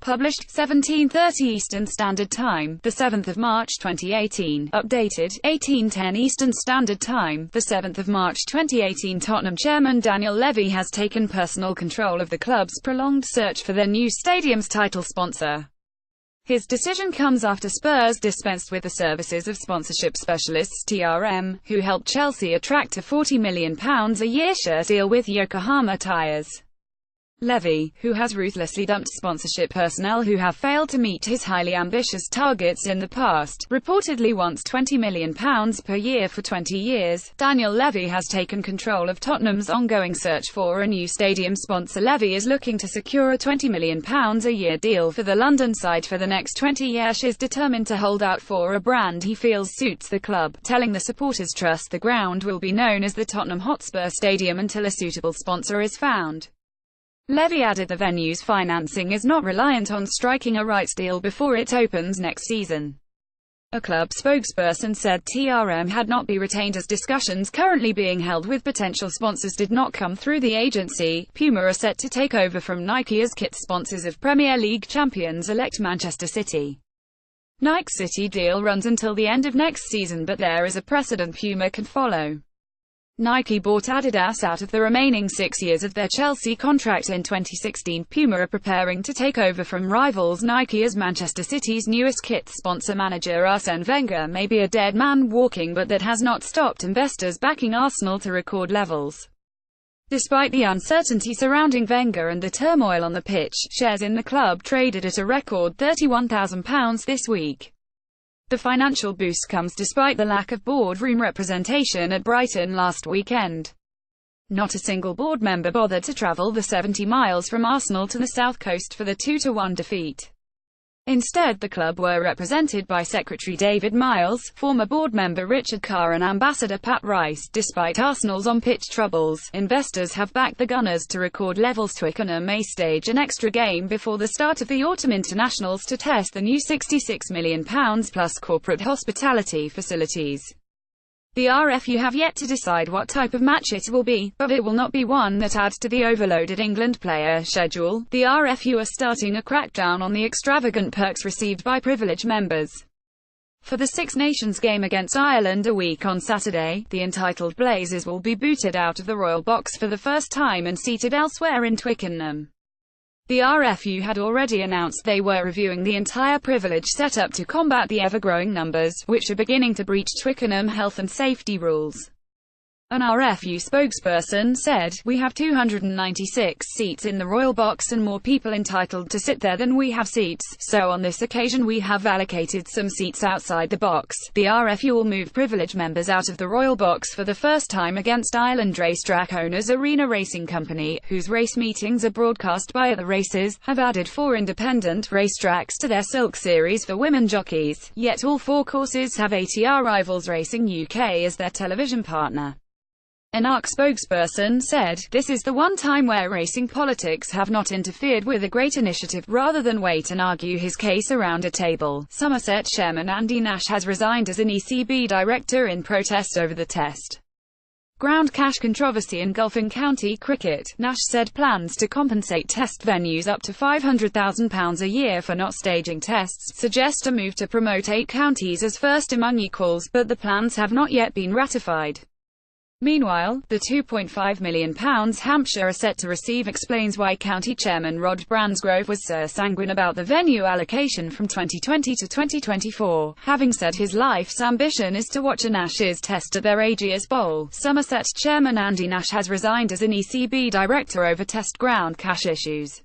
Published, 17:30 Eastern Standard Time, the 7th of March 2018. Updated, 18:10 Eastern Standard Time, the 7th of March 2018. Tottenham chairman Daniel Levy has taken personal control of the club's prolonged search for their new stadium's title sponsor. His decision comes after Spurs dispensed with the services of sponsorship specialists TRM, who helped Chelsea attract a £40 million a year share deal with Yokohama Tires. Levy, who has ruthlessly dumped sponsorship personnel who have failed to meet his highly ambitious targets in the past, reportedly wants £20 million per year for 20 years. Daniel Levy has taken control of Tottenham's ongoing search for a new stadium sponsor. Levy is looking to secure a £20 million a year deal for the London side for the next 20 years. He is determined to hold out for a brand he feels suits the club, telling the supporters trust the ground will be known as the Tottenham Hotspur Stadium until a suitable sponsor is found. Levy added the venue's financing is not reliant on striking a rights deal before it opens next season. A club spokesperson said TRM had not been retained as discussions currently being held with potential sponsors did not come through the agency. Puma are set to take over from Nike as kit sponsors of Premier League champions-elect Manchester City. Nike's City deal runs until the end of next season, but there is a precedent Puma can follow. Nike bought Adidas out of the remaining 6 years of their Chelsea contract in 2016. Puma are preparing to take over from rivals Nike as Manchester City's newest kit sponsor. Manager Arsene Wenger may be a dead man walking, but that has not stopped investors backing Arsenal to record levels. Despite the uncertainty surrounding Wenger and the turmoil on the pitch, shares in the club traded at a record £31,000 this week. The financial boost comes despite the lack of boardroom representation at Brighton last weekend. Not a single board member bothered to travel the 70 miles from Arsenal to the south coast for the 2-1 defeat. Instead, the club were represented by Secretary David Miles, former board member Richard Carr and Ambassador Pat Rice. Despite Arsenal's on-pitch troubles, investors have backed the Gunners to record levels. Twickenham may stage an extra game before the start of the autumn internationals to test the new £66 million plus corporate hospitality facilities. The RFU have yet to decide what type of match it will be, but it will not be one that adds to the overloaded England player schedule. The RFU are starting a crackdown on the extravagant perks received by privileged members. For the Six Nations game against Ireland a week on Saturday, the entitled Blazers will be booted out of the Royal Box for the first time and seated elsewhere in Twickenham. The RFU had already announced they were reviewing the entire privilege setup to combat the ever-growing numbers, which are beginning to breach Twickenham health and safety rules. An RFU spokesperson said, "We have 296 seats in the Royal Box and more people entitled to sit there than we have seats, so on this occasion we have allocated some seats outside the box." The RFU will move privileged members out of the Royal Box for the first time against Ireland. Racetrack owners Arena Racing Company, whose race meetings are broadcast by other races, have added 4 independent racetracks to their Silk Series for women jockeys, yet all 4 courses have ATR Rivals Racing UK as their television partner. An ARC spokesperson said, "This is the one time where racing politics have not interfered with a great initiative, rather than wait and argue his case around a table." Somerset chairman Andy Nash has resigned as an ECB director in protest over the test ground cash controversy engulfing county cricket. Nash said plans to compensate test venues up to £500,000 a year for not staging tests suggest a move to promote 8 counties as first among equals, but the plans have not yet been ratified. Meanwhile, the £2.5 million Hampshire are set to receive explains why County Chairman Rod Bransgrove was so sanguine about the venue allocation from 2020 to 2024, having said his life's ambition is to watch an Ashes test at their Ageas Bowl. Somerset Chairman Andy Nash has resigned as an ECB director over test ground cash issues.